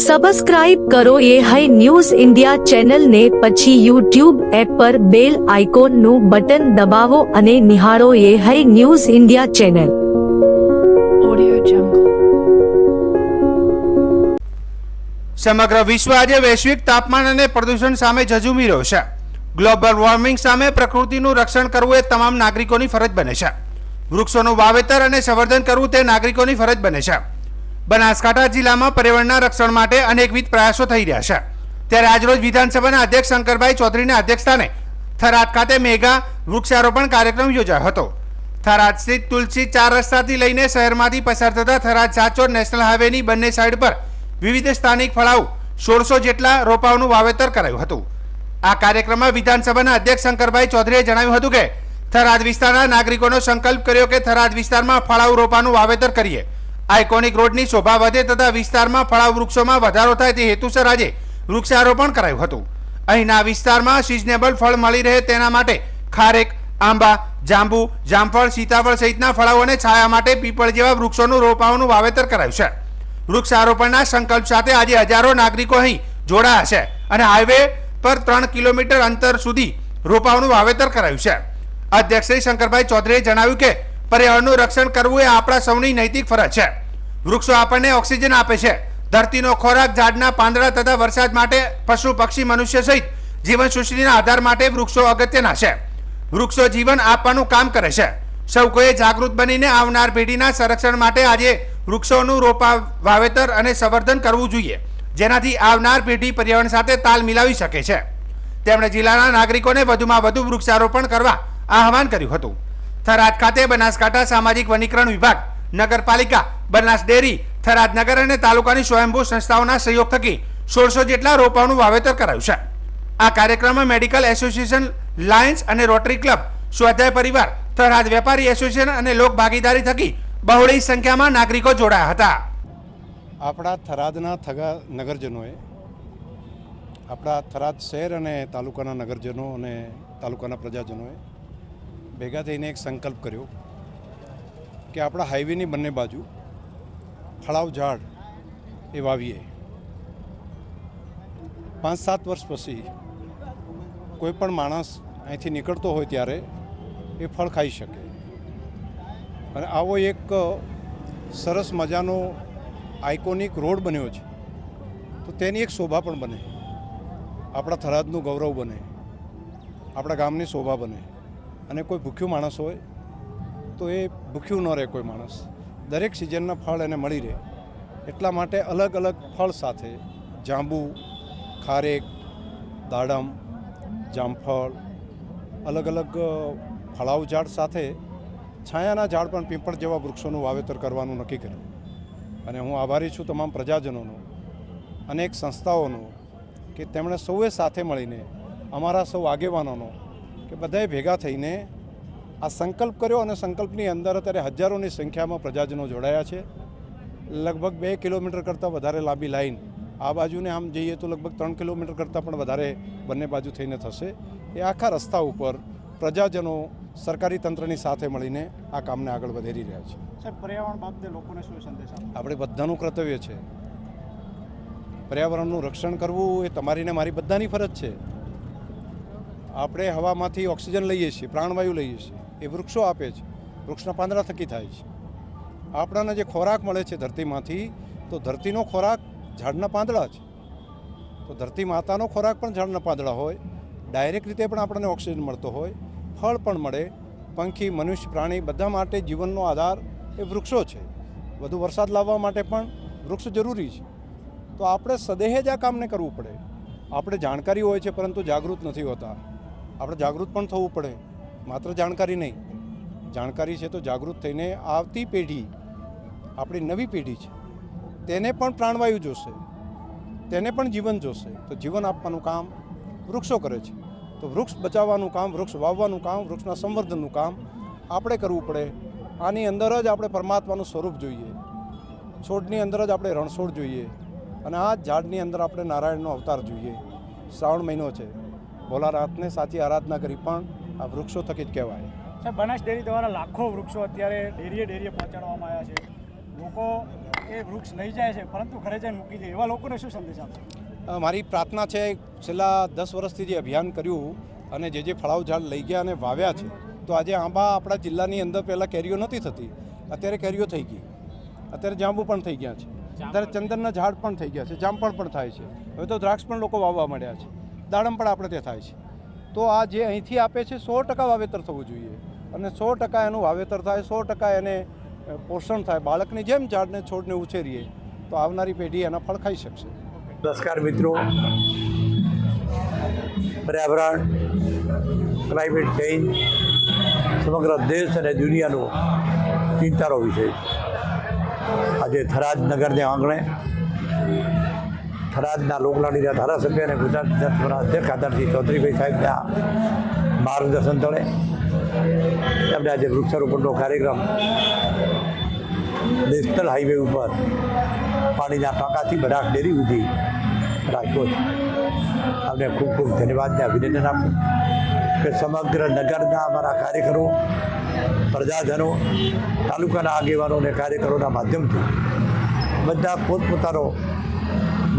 Subscribe કરો એ high news India ચેનલને, પછી યુટ્યુબ એપ પર બેલ આઇકોનનું બટન દબાવો અને નિહાળો એ હાઈ ન્યૂઝ ઇન્ડિયા ચેનલ. સમગ્ર વિશ્વ આજે વૈશ્વિક તાપમાન અને પ્રદૂષણ સામે ઝઝૂમી રહ્યો છે. ગ્લોબલ વોર્મિંગ સામે પ્રકૃતિનું રક્ષણ કરવું એ તમામ નાગરિકોની ફરજ બને છે. વૃક્ષોનું વાવેતર અને સંવર્ધન કરવું તે નાગરિકોની ફરજ બને છે. બનાસકાંઠા જિલ્લામાં પર્યાવરણના રક્ષણ માટે અનેકવિધ પ્રયાસો થઈ રહ્યા છે. ત્યારે આજરોજ વિધાનસભાના અધ્યક્ષ શંકરભાઈ ચૌધરીના અધ્યક્ષસ્થાને થરાદ ખાતે મેગા વૃક્ષારોપણ કાર્યક્રમ યોજાયો હતો. થરાદ સ્થિત તુલસી 4 રસ્તાથી લઈને શહેરમાંથી પસાર થતા થરાદ સાચોર નેશનલ હાઈવેની બંને સાઈડ પર વિવિધ સ્થાનિક ફળાઉ 1600 જેટલા રોપાઓનું વાવેતર કરાયું હતું. આ કાર્યક્રમમાં વિધાનસભાના અધ્યક્ષ શંકરભાઈ ચૌધરીએ જણાવ્યું હતું કે થરાદ વિસ્તારના નાગરિકોનો સંકલ્પ કર્યો કે થરાદ વિસ્તારમાં ફળાઉ રોપાનું વાવેતર કરીએ. આઇકોનિક રોડની શોભા વધે તથા વિસ્તારમાં ફળાઉ વૃક્ષોમાં વધારો થાય તે હેતુસર આજે વૃક્ષારોપણ કરાયું હતું. અહીંના વિસ્તારમાં સિઝનેબલ ફળ મળી રહે તેના માટે ખારેક, આંબા, જાંબુ, જામફળ, સીતાફળ સહિતના ફળાઓને છાયા માટે પીપળ જેવા વૃક્ષોનું રોપાઓનું વાવેતર કરાયું છે. વૃક્ષારોપણના સંકલ્પ સાથે આજે હજારો નાગરિકો અહીં જોડાયા છે અને હાઈવે પર 3 કિલોમીટર અંતર સુધી રોપાઓનું વાવેતર કરાયું છે. અધ્યક્ષ શ્રી શંકરભાઈ ચૌધરીએ જણાવ્યું કે પર્યાવરણનું રક્ષણ કરવું એ આપણા સૌની નૈતિક ફરજ છે. વૃક્ષો આપણને ઓક્સિજન આપે છે. ધરતીનો ખોરાક, ઝાડના પાંદડા તથા વરસાદ માટે પશુ, પક્ષી, મનુષ્ય સહિત જીવન સૃષ્ટિના આધાર માટે વૃક્ષો અગત્યના છે. વૃક્ષો જીવન આપવાનું કામ કરે છે. સૌ કોઈએ જાગૃત બનીને આવનાર પેઢીના સંરક્ષણ માટે આજે વૃક્ષોનું વાવેતર અને સંવર્ધન કરવું જોઈએ, જેનાથી આવનાર પેઢી પર્યાવરણ સાથે તાલ મિલાવી શકે છે. તેમણે જિલ્લાના નાગરિકોને વધુમાં વધુ વૃક્ષારોપણ કરવા આહવાન કર્યું હતું. થરાદ ખાતે બનાસકાંઠા સામાજિક વનીકરણ વિભાગ, નગરપાલિકા, બનાસ ડેરી, થરાદ નગર અને તાલુકાની સ્વયંભૂ સંસ્થાઓના સહયોગ થકી 1600 જેટલા રોપાઓનું વાવેતર કરાયું છે. આ કાર્યક્રમમાં મેડિકલ એસોસિએશન, લાયન્સ અને રોટરી ક્લબ, સ્વાધ્યાય પરિવાર, થરાદ વેપારી એસોસિએશન અને લોક ભાગીદારી થકી બહોળી સંખ્યામાં નાગરિકો જોડાયા હતા. આપણા થરાદના નગરજનોએ, આપણા થરાદ શહેર અને તાલુકાના નગરજનો અને તાલુકાના પ્રજાજનોએ ભેગા થઈને એક સંકલ્પ કર્યો કે આપણા હાઈવેની બંને બાજુ ફળાવ ઝાડ એ વાવીએ. 5-7 વર્ષ પછી કોઈ પણ માણસ અહીંથી નીકળતો હોય ત્યારે એ ફળ ખાઈ શકે. અને આવો એક સરસ મજાનો આઇકોનિક રોડ બન્યો છે તો તેની એક શોભા પણ બને, આપણા થરાદનું ગૌરવ બને, આપણા ગામની શોભા બને. અને કોઈ ભૂખ્યું માણસ હોય તો એ ભૂખ્યું ન રહે. કોઈ માણસ દરેક સિઝનના ફળ એને મળી રહે એટલા માટે અલગ અલગ ફળ સાથે જાંબુ, ખારેક, દાડમ, જામફળ, અલગ અલગ ફળાઉ ઝાડ સાથે છાયાના ઝાડ પણ પીપળ જેવા વૃક્ષોનું વાવેતર કરવાનું નક્કી કર્યું. અને હું આભારી છું તમામ પ્રજાજનોનો, અનેક સંસ્થાઓનો કે તેમણે સૌએ સાથે મળીને, અમારા સૌ આગેવાનોનો કે બધાએ ભેગા થઈને આ સંકલ્પ કર્યો. અને સંકલ્પની અંદર અત્યારે હજારોની સંખ્યામાં પ્રજાજનો જોડાયા છે. લગભગ 2 કિલોમીટર કરતાં વધારે લાંબી લાઈન આ બાજુને આમ જઈએ તો લગભગ 3 કિલોમીટર કરતાં પણ વધારે બંને બાજુ થઈને થશે. એ આખા રસ્તા ઉપર પ્રજાજનો સરકારી તંત્રની સાથે મળીને આ કામને આગળ વધારી રહ્યા છે. સાહેબ, પર્યાવરણ બાબતે લોકોને શું સંદેશ આપો? આપણે બધાનું કર્તવ્ય છે. પર્યાવરણનું રક્ષણ કરવું એ તમારી ને મારી બધાની ફરજ છે. આપણે હવામાંથી ઓક્સિજન લઈએ છીએ, પ્રાણવાયુ લઈએ છીએ, એ વૃક્ષો આપે છે. વૃક્ષના પાંદડા થકી થાય છે. આપણાને જે ખોરાક મળે છે ધરતીમાંથી, તો ધરતીનો ખોરાક ઝાડના પાંદડા છે. તો ધરતી માતાનો ખોરાક પણ ઝાડના પાંદડા હોય. ડાયરેક્ટ રીતે પણ આપણને ઓક્સિજન મળતો હોય, ફળ પણ મળે. પંખી, મનુષ્ય, પ્રાણી બધા માટે જીવનનો આધાર એ વૃક્ષો છે. વધુ વરસાદ લાવવા માટે પણ વૃક્ષ જરૂરી છે. તો આપણે સદેહ જ આ કામને કરવું પડે. આપણે જાણકારી હોય છે પરંતુ જાગૃત નથી હોતા. આપણે જાગૃત પણ થવું પડે, માત્ર જાણકારી નહીં. જાણકારી છે તો જાગૃત થઈને આવતી પેઢી, આપણી નવી પેઢી છે, તેને પણ પ્રાણવાયુ જોશે, તેને પણ જીવન જોશે. તો જીવન આપવાનું કામ વૃક્ષો કરે છે. તો વૃક્ષ બચાવવાનું કામ, વૃક્ષ વાવવાનું કામ, વૃક્ષના સંવર્ધનનું કામ આપણે કરવું પડે. આની અંદર જ આપણે પરમાત્માનું સ્વરૂપ જોઈએ. છોડની અંદર જ આપણે રણછોડ જોઈએ અને આ ઝાડની અંદર આપણે નારાયણનો અવતાર જોઈએ. શ્રાવણ મહિનો છે, ભોલાનાથને સાચી આરાધના કરી પણ આ વૃક્ષો થકી જ કહેવાય. સાહેબ, બનાસ ડેરી દ્વારા લાખો વૃક્ષો અત્યારે ડેરીએ પહોંચાડવામાં આવ્યા છે. લોકો એ વૃક્ષ લઈ જાય છે પરંતુ ઘરે જઈને મૂકી દે, એવા લોકોને શું સંદેશ આપશો? મારી પ્રાર્થના છે, છેલ્લા 10 વર્ષથી જે અભિયાન કર્યું અને જે ફળાઉ ઝાડ લઈ ગયા અને વાવ્યા છે, તો આજે આંબા આપણા જિલ્લાની અંદર પહેલાં કેરીઓ નહોતી થતી, અત્યારે કેરીઓ થઈ ગઈ, અત્યારે જાંબુ પણ થઈ ગયા છે, અત્યારે ચંદનના ઝાડ પણ થઈ ગયા છે, જામફળ પણ થાય છે, હવે તો દ્રાક્ષ પણ લોકો વાવવા માંડ્યા છે, દાડમ પણ આપણે ત્યાં થાય છે. તો આ જે અહીંથી આપે છે 100% વાવેતર થવું જોઈએ અને 100% એનું વાવેતર થાય, 100% એને પોષણ થાય, બાળકની જેમ ઝાડને છોડને ઉછેરીએ તો આવનારી પેઢી એના ફળ ખાઈ શકશે. નમસ્કાર મિત્રો, પર્યાવરણ, ક્લાઇમેટ ચેન્જ સમગ્ર દેશ અને દુનિયાનો ચિંતાનો વિષય છે. આજે થરાદ નગરને આંગણે થરાદના લોકલાડીના ધારાસભ્ય અને ગુજરાત વિધાનસભાના અધ્યક્ષ આદરણસિંહ ચૌધરીભાઈ સાહેબના માર્ગદર્શન તળે એમને આજે વૃક્ષારોપણનો કાર્યક્રમ નેશનલ હાઈવે ઉપર પાણીના ટાંકાથી બનાસ ડેરી સુધી રાખ્યો છે. અમને ખૂબ ખૂબ ધન્યવાદને અભિનંદન આપું કે સમગ્ર નગરના અમારા કાર્યકરો, પ્રજાજનો, તાલુકાના આગેવાનો અને કાર્યકરોના માધ્યમથી બધા પોતપોતાનો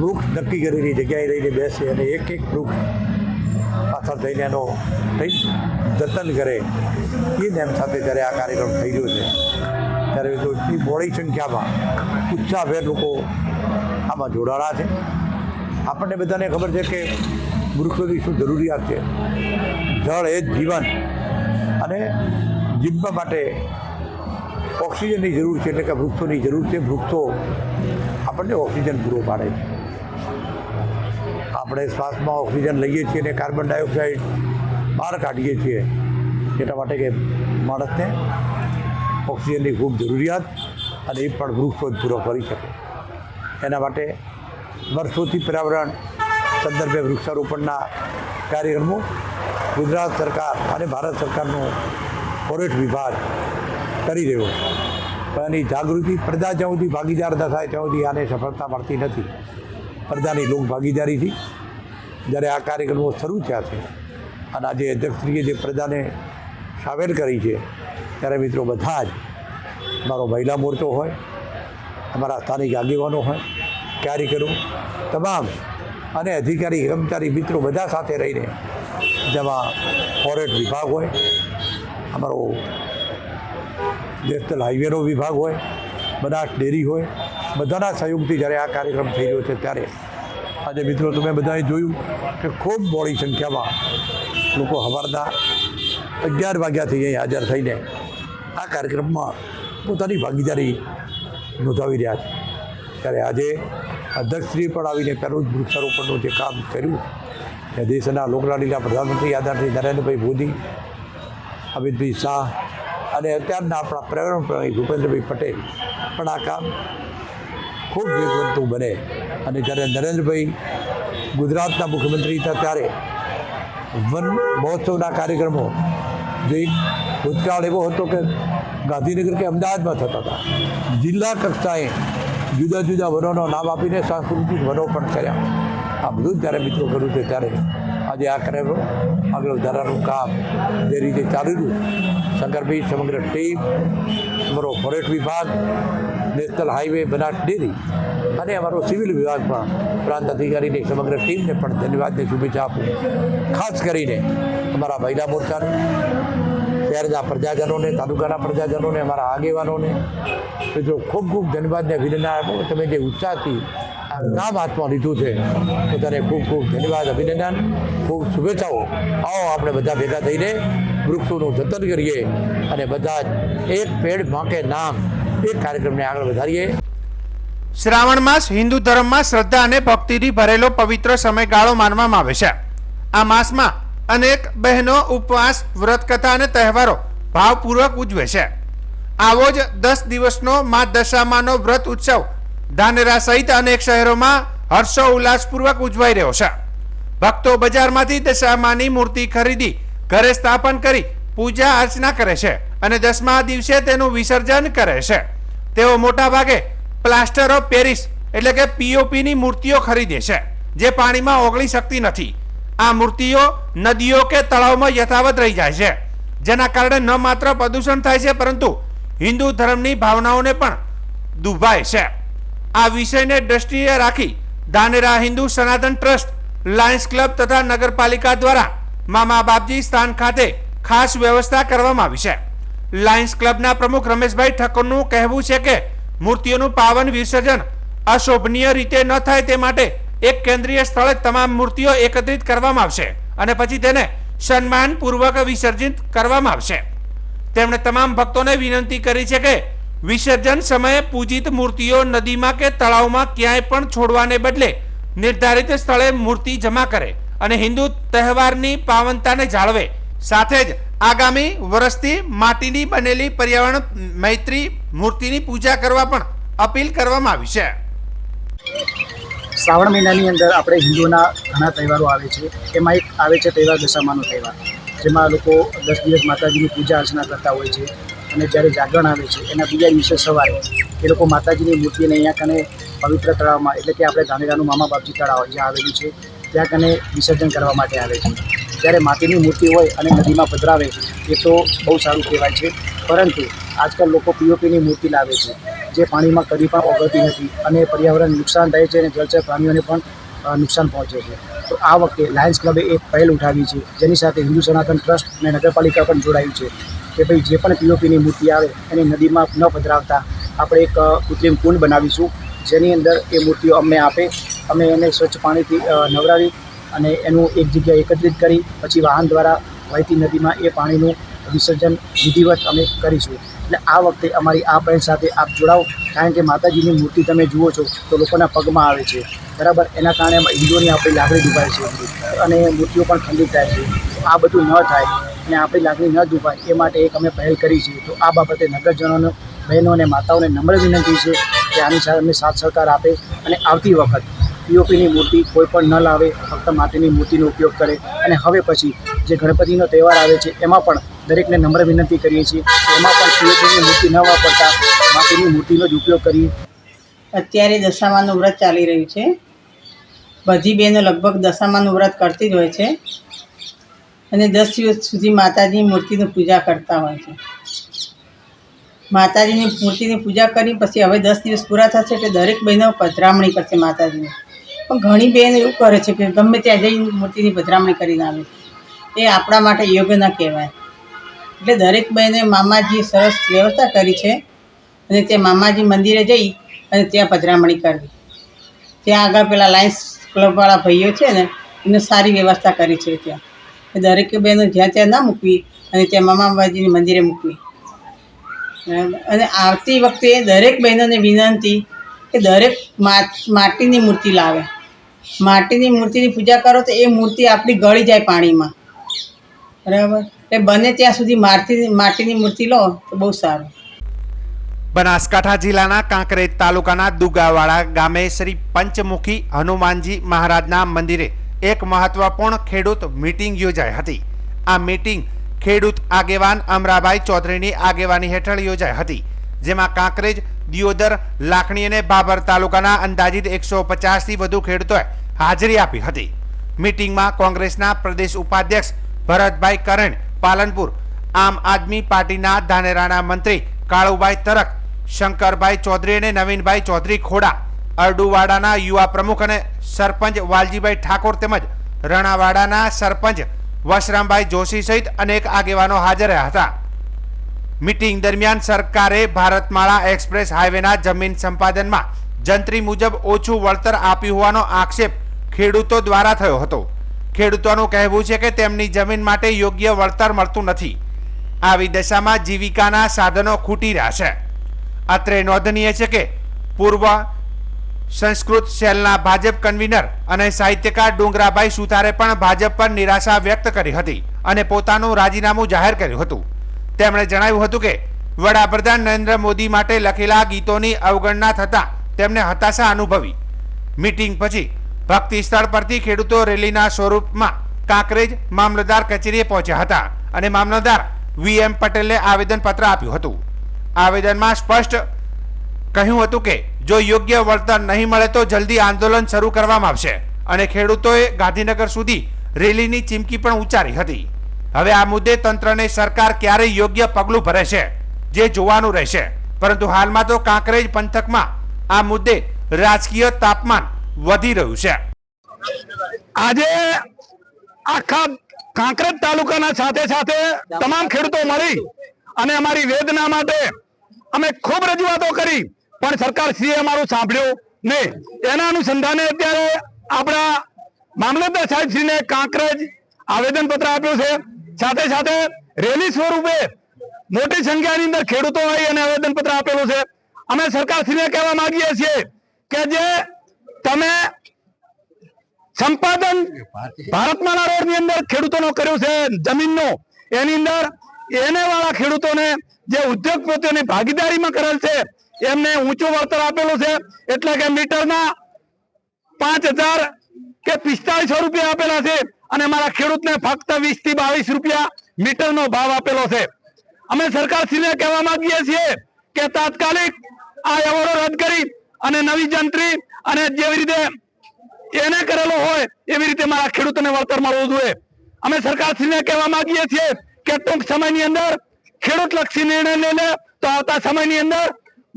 વૃક્ષ નક્કી કરેલી જગ્યાએ રહીને બેસે અને એક વૃક્ષ પાછળ થઈને એનો જતન કરે, એ નેમ સાથે જ્યારે આ કાર્યક્રમ થઈ રહ્યો છે ત્યારે તો એટલી મોડી સંખ્યામાં ઉત્સાહભેર લોકો આમાં જોડાણા છે. આપણને બધાને ખબર છે કે વૃક્ષોની શું જરૂરિયાત છે. જળ એ જ જીવન અને જીવવા માટે ઓક્સિજનની જરૂર છે, એટલે કે વૃક્ષોની જરૂર છે. વૃક્ષો આપણને ઓક્સિજન પૂરો પાડે છે. આપણે શ્વાસમાં ઓક્સિજન લઈએ છીએ અને કાર્બન ડાયોક્સાઇડ બહાર કાઢીએ છીએ, એટલા માટે કે માણસને ઓક્સિજનની ખૂબ જરૂરિયાત અને એ પણ વૃક્ષો જ પૂરો કરી શકે. એના માટે વર્ષોથી પર્યાવરણ સંદર્ભે વૃક્ષારોપણના કાર્યક્રમો ગુજરાત સરકાર અને ભારત સરકારનો ફોરેસ્ટ વિભાગ કરી રહ્યો છે. પણ એની જાગૃતિ પ્રજા જ્યાં સુધી ભાગીદાર ન થાય ત્યાં સુધી આને સફળતા મળતી નથી. પ્રજાની લોક ભાગીદારીથી જ્યારે આ કાર્યક્રમો શરૂ થયા છે અને આજે અધ્યક્ષશ્રીએ જે પ્રજાને સામેલ કરી છે, ત્યારે મિત્રો બધા જ અમારો મહિલા મોરચો હોય, અમારા સ્થાનિક આગેવાનો હોય, કાર્યકરો તમામ અને અધિકારી કર્મચારી મિત્રો બધા સાથે રહીને, જેમાં ફોરેસ્ટ વિભાગ હોય, અમારો નેશનલ હાઈવેનો વિભાગ હોય, બનાસ ડેરી હોય, બધાના સહયોગથી જ્યારે આ કાર્યક્રમ થઈ રહ્યો છે ત્યારે આજે મિત્રો તમે બધાએ જોયું કે ખૂબ મોડી સંખ્યામાં લોકો સવારના 11 વાગ્યાથી અહીં હાજર થઈને આ કાર્યક્રમમાં પોતાની ભાગીદારી નોંધાવી રહ્યા છે. ત્યારે આજે અધ્યક્ષશ્રીએ પણ આવીને પહેલું જ વૃક્ષારોપણનું જે કામ કર્યું છે, દેશના લોકલાડીના પ્રધાનમંત્રી આદરણીય નરેન્દ્રભાઈ મોદી, અમિતભાઈ શાહ અને અત્યારના આપણા પર્યાવરણ પ્રેમી ભૂપેન્દ્રભાઈ પટેલ પણ આ કામ ખૂબ વેગવંતું બને. અને જ્યારે નરેન્દ્રભાઈ ગુજરાતના મુખ્યમંત્રી હતા ત્યારે વન મહોત્સવના કાર્યક્રમો જે ભૂતકાળ એવો હતો કે ગાંધીનગર કે અમદાવાદમાં થતા હતા, જિલ્લા કક્ષાએ જુદા જુદા વનોનો નામ આપીને સાંસ્કૃતિક વનો પણ કર્યા. આ બધું જ જ્યારે મિત્રો કર્યું છે ત્યારે આજે આ કાર્યક્રમ આગળ વધારવાનું કામ જે રીતે ચાલી રહ્યું, શંકરભાઈ સમગ્ર ટીમ, અમારો ફોરેસ્ટ વિભાગ, નેશનલ હાઈવે, બનાસ ડેરી અને અમારો સિવિલ વિભાગ પણ પ્રાંત અધિકારીની સમગ્ર ટીમને પણ ધન્યવાદની શુભેચ્છા આપું. ખાસ કરીને અમારા મહિલા મોરચાને, શહેરના પ્રજાજનોને, તાલુકાના પ્રજાજનોને, અમારા આગેવાનોને મિત્રો ખૂબ ખૂબ ધન્યવાદને અભિનંદન આપો. તમે જે ઉત્સાહથી આ કામ હાથમાં લીધું છે તો તેને ખૂબ ખૂબ ધન્યવાદ, અભિનંદન, ખૂબ શુભેચ્છાઓ. આવો આપણે બધા ભેગા થઈને વૃક્ષોનું જતન કરીએ અને બધા જ એક પેડ માકે નામ એક કાર્યક્રમને આગળ વધારીએ. શ્રાવણ માસ હિન્દુ ધર્મમાં શ્રદ્ધા અને ભક્તિથી ભરેલો પવિત્ર સમયગાળો માનવામાં આવે છે. આ માસમાં અનેક બહેનો ઉપવાસ, વ્રત કથા અને તહેવારો ભાવપૂર્વક ઉજવે છે. આવો જ 10 દિવસનો મા દશામાનો વ્રત ઉત્સવ ધાનેરા સહિત અનેક શહેરોમાં હર્ષો ઉલ્લાસપૂર્વક ઉજવાઈ રહ્યો છે. ભક્તો બજારમાંથી દશામાની મૂર્તિ ખરીદી ઘરે સ્થાપન કરી પૂજા અર્ચના કરે છે અને 10મા દિવસે તેનું વિસર્જન કરે છે. તેઓ મોટા ભાગે પ્લાસ્ટર ઓફ પેરિસ એટલે કે પીઓપીની મૂર્તિઓ ખરીદે છે, જે પાણીમાં ઓગળી શકતી નથી. આ મૂર્તિઓ નદીઓ કે તળાવમાં યથાવત રહી જાય છે, જેના કારણે ન માત્ર પ્રદૂષણ થાય છે પરંતુ હિન્દુ ધર્મની ભાવનાઓને પણ દુભાય છે. આ વિષયને દ્રષ્ટિએ રાખી ધાનેરા હિન્દુ સનાતન ટ્રસ્ટ, લાયન્સ ક્લબ તથા નગરપાલિકા દ્વારા મામા બાપજી સ્થાન ખાતે ખાસ વ્યવસ્થા કરવામાં આવી છે. લાયન્સ ક્લબના પ્રમુખ રમેશભાઈ ઠક્કરનું કહેવું છે કે મૂર્તિઓનું પાવન વિસર્જન અશોભનીય રીતે ન થાય તે માટે એક કેન્દ્રીય સ્થળે તમામ મૂર્તિઓ એકત્રિત કરવામાં આવશે અને પછી તેને સન્માનપૂર્વક વિસર્જિત કરવામાં આવશે. તેમણે તમામ ભક્તોને વિનંતી કરી છે કે વિસર્જન સમયે પૂજિત મૂર્તિઓ નદીમાં કે તળાવમાં ક્યાંય પણ છોડવાને બદલે નિર્ધારિત સ્થળે મૂર્તિ જમા કરે અને હિન્દુ તહેવારની પાવનતાને જાળવે. સાથે જ આગામી વર્ષથી માટીની બનેલી પર્યાવરણ મૈત્રી મૂર્તિની પૂજા કરવા પણ અપીલ કરવામાં આવી છે. શ્રાવણ મહિનાની અંદર આપણે હિન્દુઓના ઘણા તહેવારો આવે છે. એમાં એક આવે છે તહેવાર દશામાનો તહેવાર, જેમાં લોકો 10 દિવસ માતાજીની પૂજા અર્ચના કરતા હોય છે. અને જ્યારે જાગરણ આવે છે એના બીજા દિવસે સવારે એ લોકો માતાજીની મૂર્તિને અહીંયા કને પવિત્ર તળાવમાં, એટલે કે આપણે ધાનેરાનું મામા બાપજી તળાવ જ્યાં આવેલું છે ત્યાં કને વિસર્જન કરવા માટે આવે છે. જ્યારે માટીની મૂર્તિ હોય અને નદીમાં પધરાવે એ તો બહુ સારું કહેવાય છે, પરંતુ આજકાલ લોકો પીઓપીની મૂર્તિ લાવે છે જે પાણીમાં કદી પણ ઓગળતી નથી અને પર્યાવરણ નુકસાન થાય છે અને જળચર પ્રાણીઓને પણ નુકસાન પહોંચે છે. તો આ વખતે લાયન્સ ક્લબે એક પહેલ ઉઠાવી છે, જેની સાથે હિન્દુ સનાતન ટ્રસ્ટ અને નગરપાલિકા પણ જોડાયું છે કે ભાઈ જે પણ પીઓપીની મૂર્તિ આવે એને નદીમાં ન પધરાવતા આપણે એક કૃત્રિમ કુંડ બનાવીશું, જેની અંદર એ મૂર્તિઓ અમને આપે. અમે એને સ્વચ્છ પાણીથી નવરાવી અને એનું એક જગ્યાએ એકત્રિત કરી પછી વાહન દ્વારા વહેતી નદીમાં એ પાણીનું વિસર્જન વિધિવત અમે કરીશું. એટલે આ વખતે અમારી આ પહેલ સાથે આપ જોડાઓ, કારણ કે માતાજીની મૂર્તિ તમે જુઓ છો તો લોકોના પગમાં આવે છે, બરાબર. એના કારણે હિન્દુઓની આપણી લાગણી દુભાય છે અને મૂર્તિઓ પણ ખંડિત થાય છે. આ બધું ન થાય અને આપણી લાગણી ન દુભાય એ માટે એક અમે પહેલ કરી છે. તો આ બાબતે નગરજનોનો, બહેનો અને માતાઓને નમ્ર વિનંતી છે કે આની સાથે અમે સાથ સહકાર આપે અને આવતી વખત પીઓપીની મૂર્તિ કોઈ પણ ન લાવે, ફક્ત માટીની મૂર્તિનો ઉપયોગ કરે. અને હવે પછી જે ગણપતિનો તહેવાર આવે છે એમાં પણ દરેકને નમ્ર વિનંતી કરીએ છીએ કે એમાં પણ પીઓપીની મૂર્તિ ન વાપરતા માટીની મૂર્તિનો જ ઉપયોગ કરીએ. અત્યારે દશામાનું વ્રત ચાલી રહ્યું છે. બધી બહેનો લગભગ દશામાનું વ્રત કરતી જ હોય છે અને 10 દિવસ સુધી માતાજીની મૂર્તિની પૂજા કરતા હોય છે. માતાજીની મૂર્તિની પૂજા કરી પછી હવે 10 દિવસ પૂરા થશે એટલે દરેક બહેનો પધરામણી કરશે માતાજીની. પણ ઘણી બહેનો એવું કરે છે કે ગમે ત્યાં જઈને મૂર્તિની પધરામણી કરીને આવે છે. એ આપણા માટે યોગ્ય ન કહેવાય. એટલે દરેક બહેને મામાજીએ સરસ વ્યવસ્થા કરી છે અને તે મામાજી મંદિરે જઈ અને ત્યાં પધરામણી કરવી. ત્યાં આગળ પેલા લાયન્સ ક્લબવાળા ભાઈઓ છે ને એમને સારી વ્યવસ્થા કરી છે. ત્યાં દરેક બહેનો જ્યાં ત્યાં ના મૂકવી અને ત્યાં મામાજીની મંદિરે મૂકવી. અને આવતી વખતે દરેક બહેનોને વિનંતી કે દરેક માટીની મૂર્તિ લાવે. માટીની મૂર્તિની પૂજા કરો તો એ મૂર્તિ આપણી ગળી જાય પાણીમાં, બરાબર. એ બને ત્યાં સુધી માટીની મૂર્તિ લો તો બહુ સારું. બનાસકાંઠા જિલ્લાના કાંકરેજ તાલુકાના દુગાવાડા ગામે શ્રી પંચમુખી હનુમાનજી મહારાજના મંદિરે એક મહત્વપૂર્ણ ખેડૂત મીટિંગ યોજાઈ હતી. આ મીટિંગ ખેડૂત આગેવાન અમરાભાઈ ચૌધરીની આગેવાની હેઠળ યોજાઈ હતી, જેમાં કાંકરેજ, દિયોદર, લાખણી અને ભાભર તાલુકાના અંદાજિત 150 થી વધુ ખેડૂતોએ હાજરી આપી હતી. મીટિંગમાં કોંગ્રેસના પ્રદેશ ઉપાધ્યક્ષ ભરતભાઈ કરણ પાલનપુર, આમ આદમી પાર્ટીના ધાનેરાના મંત્રી કાળુભાઈ તરક, શંકરભાઈ ચૌધરી અને નવીનભાઈ ચૌધરી ખોડા, અરડુવાડાના યુવા પ્રમુખ અને સરપંચ વાલજીભાઈ ઠાકોર તેમજ રણાવાડાના સરપંચ વશરામભાઈ જોશી સહિત અનેક આગેવાનો હાજર રહ્યા હતા. મીટિંગ દરમિયાન સરકારે ભારતમાળા એક્સપ્રેસ હાઈવેના જમીન સંપાદનમાં જંત્રી મુજબ ઓછું વળતર આપ્યું હોવાનો આક્ષેપ ખેડૂતો દ્વારા થયો હતો. ખેડૂતોનું કહેવું છે કે તેમની જમીન માટે યોગ્ય વળતર મળતું નથી. આવી દશામાં જીવિકાના સાધનો ખૂટી રહ્યા છે. અત્રે નોંધનીય છે કે પૂર્વ સંસ્કૃત સેલના ભાજપ કન્વીનર અને સાહિત્યકાર ડુંગરાભાઈ સુથારે પણ ભાજપ પર નિરાશા વ્યક્ત કરી હતી અને પોતાનું રાજીનામું જાહેર કર્યું હતું. તેમણે જણાવ્યું હતું કે વડાપ્રધાન નરેન્દ્ર મોદી માટે લખેલા ગીતોની અવગણના થતા તેમને હતાશા અનુભવી. મીટિંગ પછી ભક્તિ સ્થળ પરથી ખેડૂતો રેલીના સ્વરૂપમાં કાંકરેજ મામલતદાર કચેરીએ પહોંચ્યા હતા અને મામલતદાર VM પટેલને આવેદનપત્ર આપ્યું હતું. આવેદનમાં સ્પષ્ટ કહ્યું હતું કે જો યોગ્ય વળતર નહીં મળે તો જલ્દી આંદોલન શરૂ કરવામાં આવશે અને ખેડૂતોએ ગાંધીનગર સુધી રેલીની ચીમકી પણ ઉચ્ચારી હતી. હવે આ મુદ્દે તંત્રને સરકાર ક્યારે યોગ્ય પગલું ભરે છે જે જોવાનું રહેશે, પરંતુ હાલમાં તો કાંકરેજ પંથકમાં આ મુદ્દે રાજકીય તાપમાન વધી રહ્યું છે. આજે આખા કાંકરેજ તાલુકાના સાથે સાથે તમામ ખેડૂતો મળી અને અમારી વેદના માટે અમે ખૂબ રજૂઆતો કરી, પણ સરકારશ્રીએ અમારું સાંભળ્યું નહીં. એના અનુસંધાને અત્યારે આપણા મામલતદાર સાહેબશ્રીને કાંકરેજ આવેદનપત્ર આપ્યું છે. સાથે સાથે રેલી સ્વરૂપે મોટી સંખ્યાની અંદર ખેડૂતો આવી અને આવેદનપત્ર આપેલું છે. અમે સરકારશ્રીને કહેવા માંગીએ છીએ કે જે તમે સંપાદન ભારતમાલા રોડની અંદર ખેડૂતોનો કર્યું છે જમીનનો, એની અંદર એને વાળા ખેડૂતોને જે ઉદ્યોગપતિઓની ભાગીદારીમાં કરેલ છે એમને ઊંચું વળતર આપેલું છે. એટલે કે મીટરના 5,000 કે 4500 રૂપિયા આપેલા છે અને મારા ખેડૂતને ફક્ત 20 થી 22 રૂપિયા મીટરનો ભાવ આપેલો છે. અમે સરકારશ્રીને કહેવા માંગીએ છીએ કે તાત્કાલિક આ એવોર્ડો રદ કરી અને નવી જંત્રી અને જેવી રીતે એને કરેલો હોય એવી રીતે મારા ખેડૂતોને વળતર મળવું જોઈએ. અમે સરકારશ્રીને કહેવા માંગીએ છીએ કે ટૂંક સમયની અંદર ખેડૂત લક્ષી નિર્ણય લઈને તો આવતા સમયની અંદર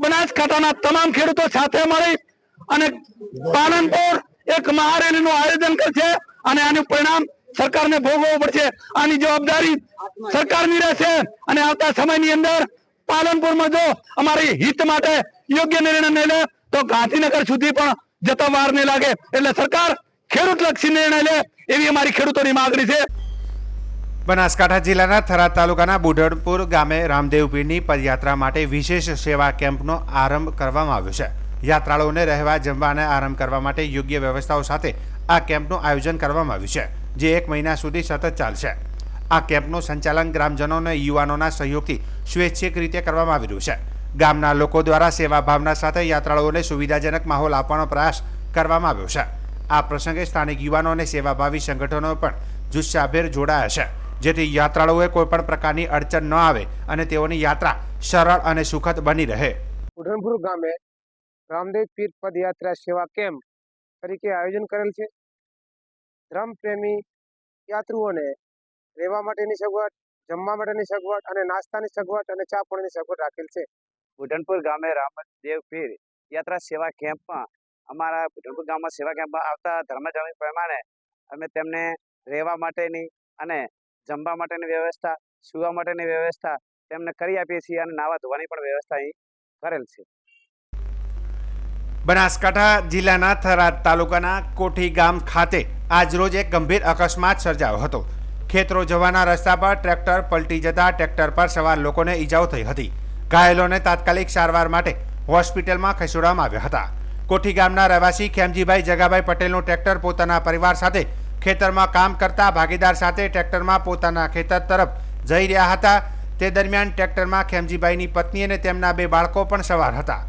બનાસકાંઠાના તમામ ખેડૂતો સાથે મળી અને પાલનપુર એક મહારેલીનું આયોજન કરશે અને આનું પરિણામ સરકારને ભોગવવું પડશે. આની જવાબદારી સરકારની રહેશે અને આવતા સમયની અંદર પાલનપુરમાં જો અમારી હિત માટે યોગ્ય નિર્ણય નહીં લે તો ગાંધીનગર સુધી પણ જતા વાર નહીં લાગે. એટલે સરકાર ખેડૂત લક્ષી નિર્ણય લે એવી અમારી ખેડૂતોની માંગણી છે. બનાસકાંઠા જિલ્લાના થરાદ તાલુકાના બુઢણપુર ગામે રામદેવ પીરની પદયાત્રા માટે વિશેષ સેવા કેમ્પનો આરંભ કરવામાં આવ્યો છે. યાત્રાળુઓને રહેવા, જમવા અને આરામ કરવા માટે યોગ્ય વ્યવસ્થાઓ સાથે આ કેમ્પનું આયોજન કરવામાં આવ્યું છે, જે 1 મહિના સુધી સતત ચાલશે. આ કેમ્પનું સંચાલન ગ્રામજનો અને યુવાનોના સહયોગથી સ્વૈચ્છિક રીતે કરવામાં આવી રહ્યું છે. ગામના લોકો દ્વારા સેવા ભાવના સાથે યાત્રાળુઓને સુવિધાજનક માહોલ આપવાનો પ્રયાસ કરવામાં આવ્યો છે. આ પ્રસંગે સ્થાનિક યુવાનો અને સેવાભાવી સંગઠનો પણ જુસ્સાભેર જોડાયા છે, જેથી યાત્રાળુઓએ કોઈપણ પ્રકારની અડચણ ન આવે અને તેઓની યાત્રા સરળ અને સુખદ બની રહે. બુઢણપુર ગામે રામદેવ પીર પદયાત્રા સેવા કેમ્પ તરીકે આયોજન કરેલ છે. ધર્મપ્રેમી યાત્રુઓને રહેવા માટેની સગવડ, જમવા માટેની સગવડ અને નાસ્તાની સગવડ અને ચા પાણીની સગવડ રાખેલ છે. બુઢણપુર ગામે રામદેવ પીર યાત્રા સેવા કેમ્પમાં અમારા બુઢણપુર ગામમાં સેવા કેમ્પમાં આવતા ધર્મજમી પ્રમાણે અમે તેમને રહેવા માટેની અને જમવા માટેની વ્યવસ્થા, સુવા માટેની વ્યવસ્થા તેમને કરી આપીએ છીએ અને નાવા ધોવાની પણ વ્યવસ્થા અહીં કરેલ છે. બનાસકાંઠા જિલ્લાના થરાદ તાલુકાના કોઠી ગામ ખાતે આજરોજ એક ગંભીર અકસ્માત સર્જાયો હતો. ખેતરો જવાના રસ્તા પર ટ્રેક્ટર પલટી જતા ટ્રેક્ટર પર સવાર લોકોને ઈજાઓ થઈ હતી. ઘાયલોને તાત્કાલિક સારવાર માટે હોસ્પિટલમાં ખસેડવામાં આવ્યા હતા. કોઠી ગામના રહેવાસી ખેમજીભાઈ જગાભાઈ પટેલનું ટ્રેક્ટર પોતાના પરિવાર સાથે ખેતરમાં કામ કરતા ભાગીદાર સાથે ટ્રેક્ટરમાં પોતાના ખેતર તરફ જઈ રહ્યા હતા. તે દરમિયાન ટ્રેક્ટરમાં ખેમજીભાઈની પત્ની અને તેમના 2 બાળકો પણ સવાર હતા.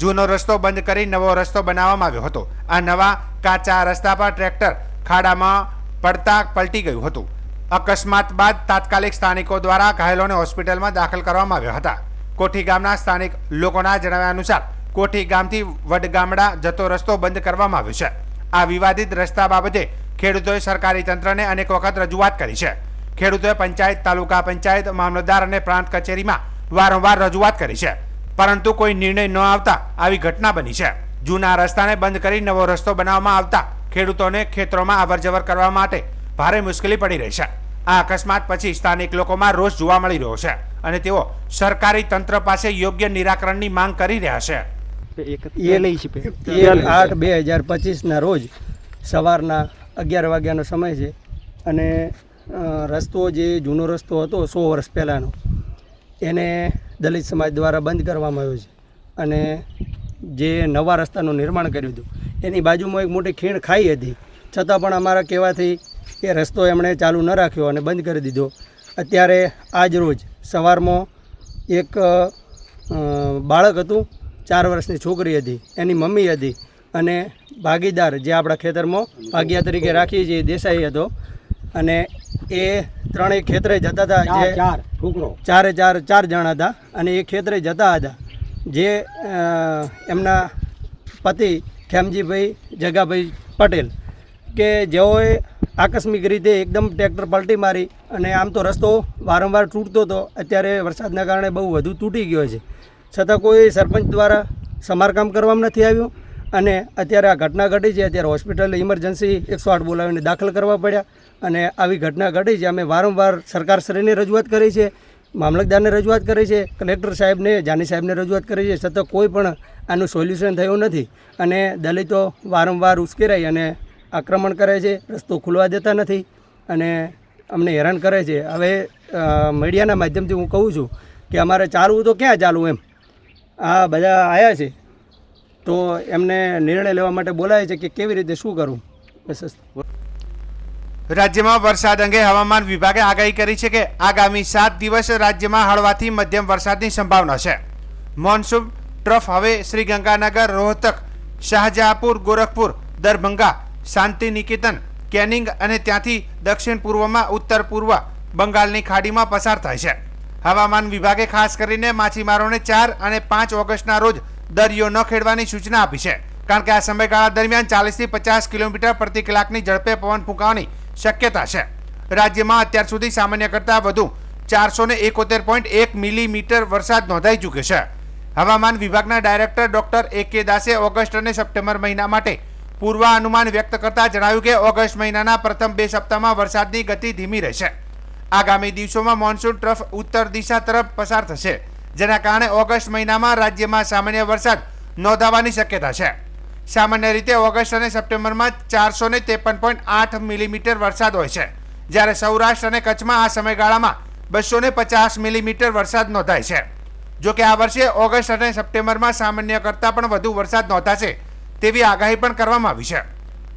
જૂનો રસ્તો બંધ કરી નવો રસ્તો બનાવવામાં આવ્યો હતો. આ નવા કાચા રસ્તા પર ટ્રેક્ટર ખાડામાં પડતા પલટી ગયું હતું. અકસ્માત બાદ તાત્કાલિક સ્થાનિકો દ્વારા ઘાયલોને હોસ્પિટલમાં દાખલ કરવામાં આવ્યા હતા. કોઠી ગામના સ્થાનિક લોકોના જણાવ્યા અનુસાર કોઠી ગામથી વડગામડા જતો રસ્તો બંધ કરવામાં આવ્યો છે. આ વિવાદિત રસ્તા બાબતે ખેડૂતોએ સરકારી તંત્રને અનેક વખત રજૂઆત કરી છે. ખેડૂતોએ પંચાયત, તાલુકા પંચાયત, મામલતદાર અને પ્રાંત કચેરીમાં વારંવાર રજૂઆત કરી છે, પરંતુ કોઈ નિર્ણય ન આવતા આવી ઘટના બની છે. જૂના રસ્તાને બંધ કરી નવો રસ્તો બનાવવામાં આવતા ખેડૂતોને ખેતરોમાં અવરજવર કરવા માટે ભારે મુશ્કેલી પડી રહી છે. આ અકસ્માત પછી સ્થાનિક લોકોમાં રોષ જોવા મળી રહ્યો છે અને તેઓ સરકારી તંત્ર પાસે યોગ્ય નિરાકરણની માંગ કરી રહ્યા છે. 1/8/2025 રોજ સવારના 11 વાગ્યાનો સમય છે અને રસ્તો જે જૂનો રસ્તો હતો 100 વર્ષ પહેલાંનો એને દલિત સમાજ દ્વારા બંધ કરવામાં આવ્યો છે અને જે નવા રસ્તાનું નિર્માણ કર્યું હતું એની બાજુમાં એક મોટી ખીણ ખાઈ હતી, છતાં પણ અમારા કહેવાથી એ રસ્તો એમણે ચાલુ ન રાખ્યો અને બંધ કરી દીધો. અત્યારે આજ રોજ સવારમાં એક બાળક હતું, 4 વર્ષની છોકરી હતી, એની મમ્મી હતી અને ભાગીદાર જે આપણા ખેતરમાં ભાગીયા તરીકે રાખીએ છીએ દેસાઈ હતો અને એ 3 ખેતરે જતા હતા. જે 4 જણા હતા અને એ ખેતરે જતા હતા. જે એમના પતિ ખેમજીભાઈ જગાભાઈ પટેલ કે જેઓએ આકસ્મિક રીતે એકદમ ટ્રેક્ટર પલટી મારી અને આમ તો રસ્તો વારંવાર તૂટતો હતો, અત્યારે વરસાદના કારણે બહુ વધુ તૂટી ગયો છે છતાં કોઈ સરપંચ દ્વારા સમારકામ કરવામાં નથી આવ્યું અને અત્યારે આ ઘટના ઘટી છે. અત્યારે હોસ્પિટલ ઇમરજન્સી 108 બોલાવીને દાખલ કરવા પડ્યા અને આવી ઘટના ઘટી છે. અમે વારંવાર સરકારશ્રીને રજૂઆત કરી છે, મામલતદારને રજૂઆત કરી છે, કલેક્ટર સાહેબને, જાની સાહેબને રજૂઆત કરી છે, છતાં કોઈ પણ આનું સોલ્યુશન થયું નથી અને દલિતો વારંવાર ઉશ્કેરાઈ અને આક્રમણ કરે છે, રસ્તો ખુલવા દેતા નથી અને અમને હેરાન કરે છે. હવે મીડિયાના માધ્યમથી હું કહું છું કે અમારે ચાલવું તો ક્યાં ચાલવું એમ. આ બધા આવ્યા છે તો એમને નિર્ણય લેવા માટે બોલાય છે કે કેવી રીતે શું કરવું. બસ. રાજ્યમાં વરસાદ અંગે હવામાન વિભાગે આગાહી કરી છે કે આગામી 7 દિવસ રાજ્યમાં હળવાથી મધ્યમ વરસાદની સંભાવના છે. મોન્સૂન ટ્રફ હવે શ્રીગંગાનગર, રોહતક, શાહજહાંપુર, ગોરખપુર, દરભંગા, શાંતિ નિકેતન, કેનિંગ અને ત્યાંથી દક્ષિણ પૂર્વમાં ઉત્તર પૂર્વ બંગાળની ખાડીમાં પસાર થાય છે. હવામાન વિભાગે ખાસ કરીને માછીમારોને 4 અને 5 ઓગસ્ટના રોજ દરિયો ન ખેડવાની સૂચના આપી છે, કારણ કે આ સમયગાળા દરમિયાન 40 થી 50 કિલોમીટર પ્રતિ કલાકની ઝડપે પવન ફૂંકાવાની શક્યતા છે. રાજ્યમાં અત્યાર સુધી સામાન્ય કરતાં વધુ 471.1 મિલીમીટર વરસાદ નોંધાઈ ચૂક્યો છે. હવામાન વિભાગના ડાયરેક્ટર ડોક્ટર A.K. દાસે ઓગસ્ટ અને સપ્ટેમ્બર મહિના માટે પૂર્વાનુમાન વ્યક્ત કરતા જણાવ્યું કે ઓગસ્ટ મહિનાના પ્રથમ 2 સપ્તાહમાં વરસાદની ગતિ ધીમી રહેશે. આગામી દિવસોમાં મોન્સૂન ટ્રફ ઉત્તર દિશા તરફ પસાર થશે, જેના કારણે ઓગસ્ટ મહિનામાં રાજ્યમાં સામાન્ય વરસાદ નોંધાવાની શક્યતા છે. સામાન્ય રીતે ઓગસ્ટ અને સપ્ટેમ્બરમાં 453.8 મિલીમીટર વરસાદ હોય છે, જ્યારે સૌરાષ્ટ્ર અને કચ્છમાં આ સમયગાળામાં 250 મિલીમીટર વરસાદ નોંધાય છે. જો કે આ વર્ષે ઓગસ્ટ અને સપ્ટેમ્બરમાં સામાન્ય કરતાં પણ વધુ વરસાદ નોંધાશે તેવી આગાહી પણ કરવામાં આવી છે.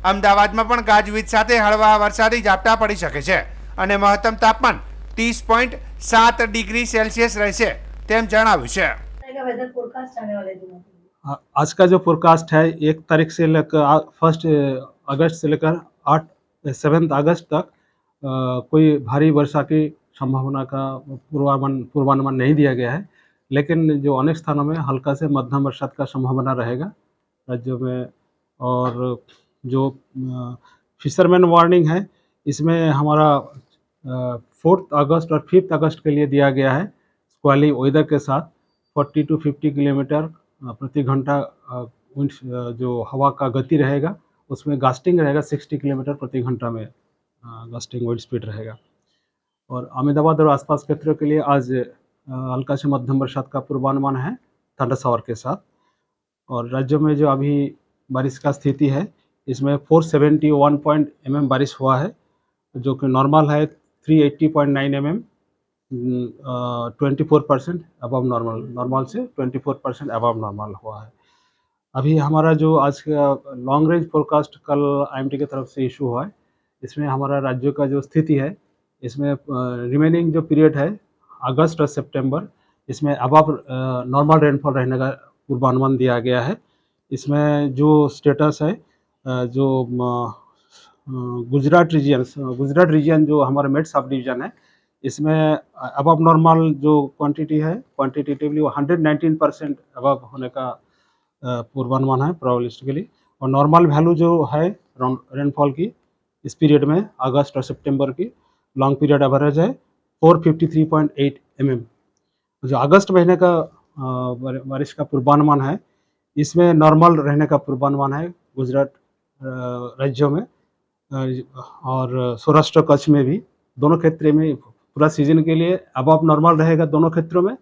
અમદાવાદમાં પણ ગાજવીજ સાથે હળવા વરસાદી ઝાપટા પડી શકે છે અને મહત્તમ તાપમાન 30.7 ડિગ્રી સેલ્સિયસ રહેશે તેમ જણાવ્યું છે. आज का जो फोरकास्ट है 1 तारीख से लेकर 1 अगस्त से लेकर 7 अगस्त तक कोई भारी वर्षा की संभावना का पूर्वानुमान नहीं दिया गया है, लेकिन जो अनेक स्थानों में हल्का से मध्यम बरसात का संभावना रहेगा राज्यों में. और जो फिशरमैन वार्निंग है इसमें हमारा 4 अगस्त और 5 अगस्त के लिए दिया गया है. स्क्वाली वेदर के साथ 40 to 50 किलोमीटर प्रति घंटा जो हवा का गति रहेगा, उसमें गास्टिंग रहेगा 60 किलोमीटर प्रति घंटा में गास्टिंग विंड स्पीड रहेगा. और अहमदाबाद और आसपास क्षेत्रों के लिए आज हल्का से मध्यम बरसात का पूर्वानुमान है थंडर शावर के साथ. और राज्यों में जो अभी बारिश का स्थिति है इसमें 471 mm बारिश हुआ है, जो कि नॉर्मल है 380.9 mm, 24% अबव नॉर्मल से 24% अबव नॉर्मल हुआ है. अभी हमारा जो आज का लॉन्ग रेंज फोरकास्ट कल IMD की तरफ से इशू हुआ है, इसमें हमारा राज्यों का जो स्थिति है इसमें रिमेनिंग जो पीरियड है अगस्त और सितंबर, इसमें अबव नॉर्मल रेनफॉल रहने का पूर्वानुमान दिया गया है. इसमें जो स्टेटस है जो गुजरात रीजन जो हमारा मेड सब डिवीजन है, इसमें अबव नॉर्मल जो क्वांटिटी है क्वांटिटेटिवली 119% अबव होने का पूर्वानुमान है प्रोबेबिलिस्टिकली. और नॉर्मल वैल्यू जो है रेनफॉल की इस पीरियड में अगस्त और सितंबर की लॉन्ग पीरियड एवरेज है 453.8 mm. जो अगस्त महीने का बारिश का पूर्वानुमान है इसमें नॉर्मल रहने का पूर्वानुमान है गुजरात राज्यों में और सौराष्ट्र कच्छ में भी. दोनों क्षेत्र में पूरा सीजन के लिए अबव नॉर्मल रहेगा दोनों क्षेत्रों में.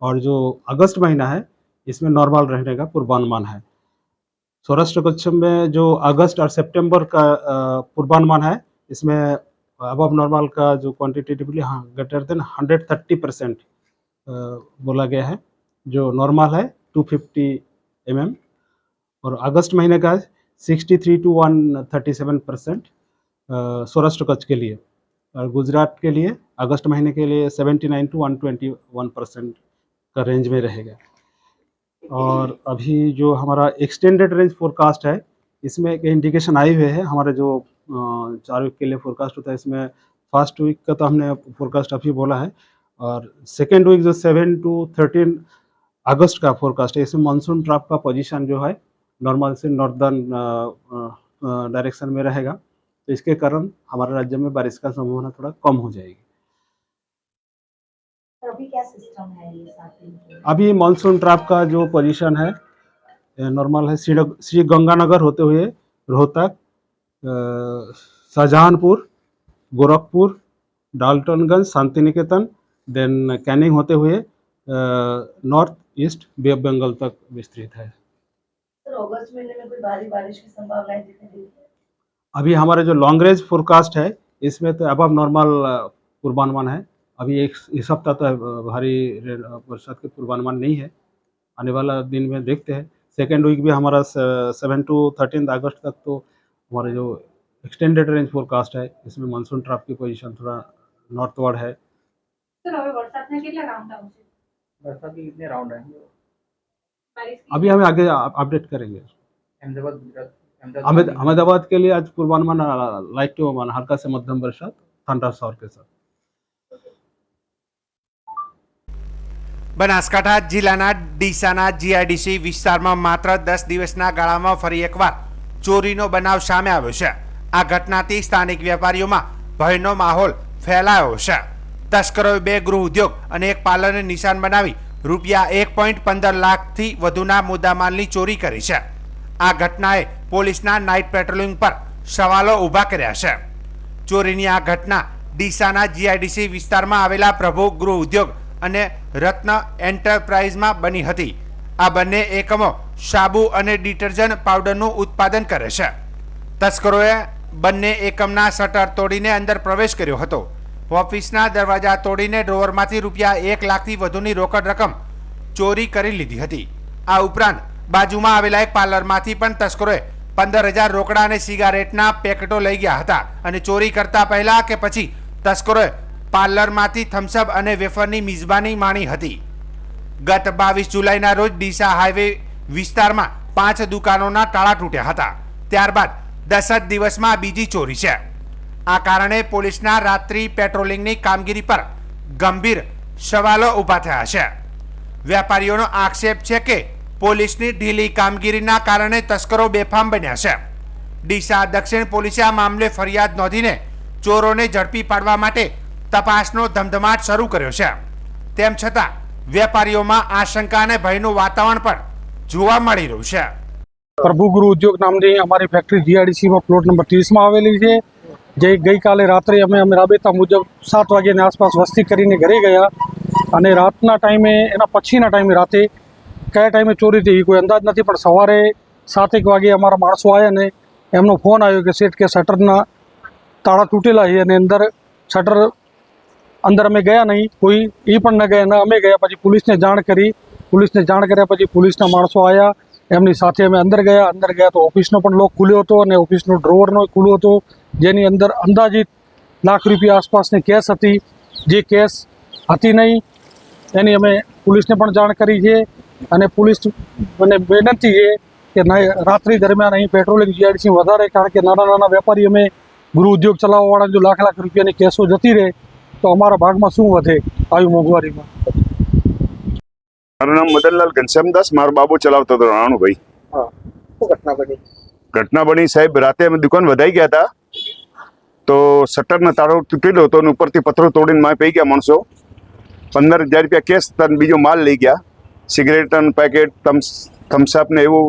और जो अगस्त महीना है इसमें नॉर्मल रहने का पूर्वानुमान है. सौराष्ट्र कच्छ में जो अगस्त और सितंबर का पूर्वानुमान है इसमें अबव नॉर्मल का जो क्वांटिटेटिवली ग्रेटर देन 130% बोला गया है, जो नॉर्मल है 250 mm. और अगस्त महीने का 63 to 137% सौराष्ट्र कच्छ के लिए. और गुजरात के लिए अगस्त महीने के लिए 79 to 121% का रेंज में रहेगा. और अभी जो हमारा एक्सटेंडेड रेंज फोरकास्ट है इसमें एक इंडिकेशन आई हुए है. हमारे जो 4 वीक के लिए फोरकास्ट होता है इसमें फर्स्ट वीक का तो हमने फोरकास्ट अभी बोला है, और सेकेंड वीक जो 7 to 13 अगस्त का फोरकास्ट है इसमें मानसून ट्रफ का पोजीशन जो है नॉर्मल से नॉर्दर्न डायरेक्शन में रहेगा, तो इसके कारण हमारे राज्य में बारिश का संभावना थोड़ा कम हो जाएगी. सर अभी क्या सिस्टम है ये 7 दिन के? अभी मानसून ट्रैप का जो पोजीशन है नॉर्मल है, श्री गंगानगर होते हुए रोहतक, शाहजहानपुर, गोरखपुर, डाल्टनगंज, शांति निकेतन, देन कैनिंग होते हुए north east bay of Bengal तक विस्तृत है। सर अगस्त महीने में कोई भारी बारिश की संभावना दिखाई देती है? अभी हमारे जो लॉन्ग रेंज फोरकास्ट है इसमें तो अबव नॉर्मल पूर्वानुमान है। अभी एक सप्ताह तो भारी बरसात के पूर्वानुमान नहीं है, आने वाला दिन में देखते हैं। सेकेंड वीक भी हमारा 7 to 13 अगस्त तक तो हमारे जो एक्सटेंडेड रेंज फोरकास्ट है इसमें मानसून ट्रैप की पोजीशन थोड़ा नॉर्थवर्ड है। सर હવે વરસાદના કેટલા રાઉન્ડ આવશે? वरसाद के कितने राउंड आएंगे? अभी हमें आगे अपडेट करेंगे। अहमदाबाद के लिए आज पूर्वानुमान लाइट टू हल्का से मध्यम बरसात ठंडा शॉवर के साथ। બનાસકાંઠા જિલ્લાના ડીસાના જીઆઈડીસી વિસ્તારમાં માત્ર 10 દિવસના ગાળામાં ફરી એકવાર ચોરીનો બનાવ સામે આવ્યો છે। આ ઘટનાથી સ્થાનિક વેપારીઓમાં ભયનો માહોલ ફેલાયો છે। તસ્કરોએ 2 ગૃહ ઉદ્યોગ અને એક પાર્લરને નિશાન બનાવી રૂપિયા 1.15 લાખથી વધુના મુદ્દામાલની ચોરી કરી છે। આ ઘટનાએ પોલીસના નાઇટ પેટ્રોલિંગ પર સવાલો ઊભા કર્યા છે। ચોરીની આ ઘટના ડીસાના જીઆઈડીસી વિસ્તારમાં આવેલા પ્રભુ ગૃહ ઉદ્યોગ અને રત્ન એન્ટરપ્રાઇઝમાં બની હતી। આ બંને એકમો સાબુ અને ડિટર્જન્ટ પાવડરનું ઉત્પાદન કરે છે। તસ્કરોએ બંને એકમના શટર તોડીને અંદર પ્રવેશ કર્યો હતો। ઓફિસના દરવાજા તોડીને ડ્રોવરમાંથી રૂપિયા 1 લાખથી વધુની રોકડ રકમ ચોરી કરી લીધી હતી। આ ઉપરાંત બાજુમાં આવેલા એક પાર્લરમાંથી પણ તસ્કરોએ 15,000 રોકડા અને સિગારેટના પેકેટો લઈ ગયા હતા અને ચોરી કરતા પહેલા કે પછી તસ્કરોએ પાર્લરમાંથી થમ્સઅપ અને વેફરની મિજબાની માણી હતી। ગત 22 જુલાઈના રોજ ડીસા હાઈવે વિસ્તારમાં 5 દુકાનોના તાળા તૂટ્યા હતા। ત્યારબાદ 10 જ દિવસમાં બીજી ચોરી છે। આ કારણે પોલીસના રાત્રિ પેટ્રોલિંગની કામગીરી પર ગંભીર સવાલો ઊભા થયા છે। વેપારીઓનો આક્ષેપ છે કે પોલીસની ઢીલી કામગીરીના કારણે તસ્કરો બેફામ બન્યા છે। ડીસા દક્ષિણ પોલીસે આ મામલે ફરિયાદ નોંધીને ચોરોને ઝડપી પાડવા માટે તપાસનો ધમધમાટ શરૂ કર્યો છે। તેમ છતાં વેપારીઓમાં આશંકા અને ભયનું વાતાવરણ પણ જોવા મળી રહ્યું છે। પ્રભુ ગૃહ ઉદ્યોગ નામની અમારી ફેક્ટરી જીઆઈડીસીમાં પ્લોટ નંબર 30માં આવેલી છે, જે ગઈકાલે રાત્રે અમે રાબેતા મુજબ 7 વાગ્યાની આસપાસ વસ્તી કરીને ઘરે ગયા અને રાતના ટાઈમે એના પછીના ટાઈમે રાતે કયા ટાઈમે ચોરી થઈ કોઈ અંદાજ નથી, પણ સવારે 7 વાગે અમારા માણસો આવ્યા ને એમનો ફોન આવ્યો કે સેઠ કે શટરના તાળા તૂટેલા છે અને શટર અંદર અમે ગયા નહીં, કોઈ એ પણ ન ગયા, ન અમે ગયા। પછી પોલીસને જાણ કર્યા પછી પોલીસના માણસો આવ્યા, એમની સાથે અમે અંદર ગયા તો ઓફિસનો પણ લોક ખુલ્યો હતો અને ઓફિસનો ડ્રોવરનો ખુલ્યો હતો, જેની અંદર અંદાજિત લાખ રૂપિયા આસપાસની કેશ હતી। જે કેશ હતી નહીં એની અમે પોલીસને પણ જાણ કરી છે અને પોલીસ મને વિનંતી છે કે રાત્રિ દરમિયાન અહીં પેટ્રોલિંગ જીઆઈડીસી વધારે, કારણ કે નાના વેપારી અમે ગૃહ ઉદ્યોગ ચલાવવાવાળા જો લાખ રૂપિયાની કેશો જતી રહે તો અમારા ભાગમાં શું વધે આવી મોંઘવારીમાં। મારું નામ મદનલાલ ઘનશ્યામદાસ, મારો બાબુ ચલાવતો હતો રાણુભાઈ। ઘટના બની સાહેબ, રાતે અમે દુકાન વધાઈ ગયા હતા તો શટરનો તાળો તૂટેલો હતો અને ઉપરથી પથ્થરો તોડીને માય પી ગયા માણસો। 15,000 રૂપિયા કેશ અને બીજો માલ લઈ ગયા, સિગરેટનું પેકેટ, થમ્સઅપ ને એવું,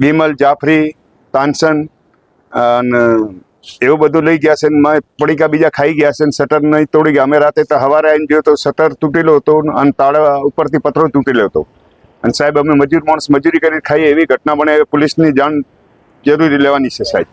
વિમલ, જાફરી, તાનસન અને એવું બધું લઈ ગયા છે। પડીકા બીજા ખાઈ ગયા છે, શટર નહીં તોડી ગયા। અમે રાતે તો સવારે આવીને જોયો તો શટર તૂટેલો હતો અને તાળા ઉપરથી પથ્થરો તૂટેલો હતો અને સાહેબ અમે મજૂર માણસ મજૂરી કરીને ખાઈએ, એવી ઘટના બને। પોલીસની જાણ જરૂરી લેવાની છે સાહેબ।